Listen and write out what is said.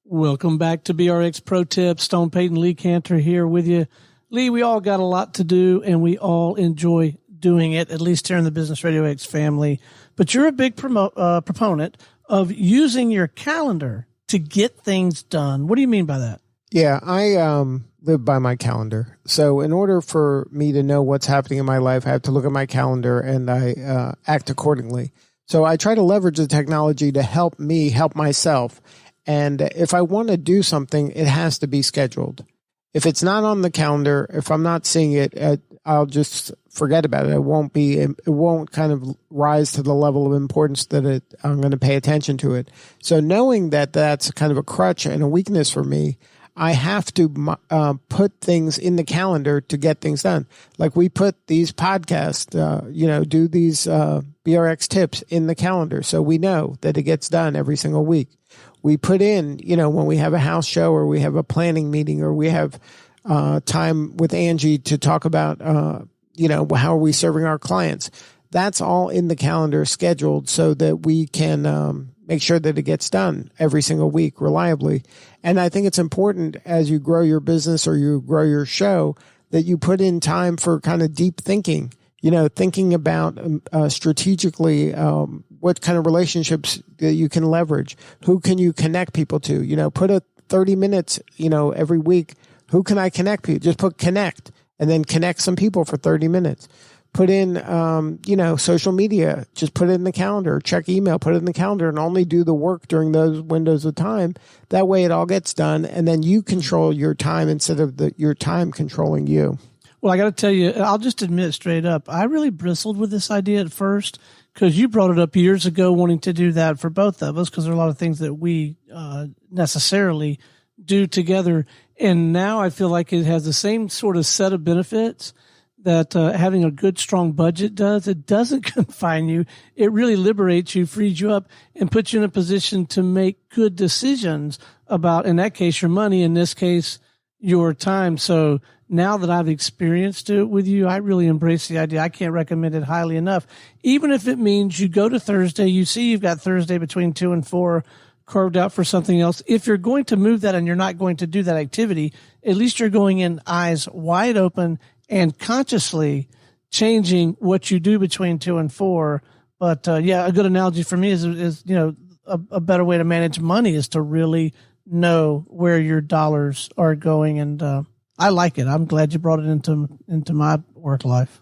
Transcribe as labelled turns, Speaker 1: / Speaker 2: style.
Speaker 1: Welcome back to BRX Pro Tip. Payton and Lee Kantor here with you. Lee, we all got a lot to do, and we all enjoy doing it, at least here in the Business RadioX family. But you're a big proponent of using your calendar to get things done. What do you mean by that?
Speaker 2: Yeah, I live by my calendar. So in order for me to know what's happening in my life, I have to look at my calendar and I act accordingly. So I try to leverage the technology to help me help myself. And if I want to do something, it has to be scheduled. If it's not on the calendar, if I'm not seeing it, I'll just forget about it. It won't kind of rise to the level of importance that I'm going to pay attention to it. So knowing that that's kind of a crutch and a weakness for me, I have to put things in the calendar to get things done. Like we put these podcasts, do these BRX tips in the calendar so we know that it gets done every single week. We put in, when we have a house show or we have a planning meeting or we have time with Angie to talk about, how are we serving our clients. That's all in the calendar scheduled so that we can make sure that it gets done every single week reliably. And I think it's important as you grow your business or you grow your show that you put in time for kind of deep thinking, thinking about strategically what kind of relationships that you can leverage. Who can you connect people to? Put a 30 minutes, every week. Who can I connect people? Just put connect and then connect some people for 30 minutes. Put in, social media, just put it in the calendar, check email, put it in the calendar and only do the work during those windows of time. That way it all gets done. And then you control your time instead of your time controlling you.
Speaker 1: Well, I got to tell you, I'll just admit straight up, I really bristled with this idea at first because you brought it up years ago wanting to do that for both of us because there are a lot of things that we necessarily do together. And now I feel like it has the same sort of set of benefits that having a good, strong budget does. It doesn't confine you. It really liberates you, frees you up, and puts you in a position to make good decisions about, in that case, your money, in this case, your time. So now that I've experienced it with you, I really embrace the idea. I can't recommend it highly enough. Even if it means you go to Thursday, you see you've got Thursday between 2 and 4 carved out for something else. If you're going to move that and you're not going to do that activity, at least you're going in eyes wide open and consciously changing what you do between 2 and 4. But a good analogy for me is a better way to manage money is to really know where your dollars are going. And I like it. I'm glad you brought it into my work life.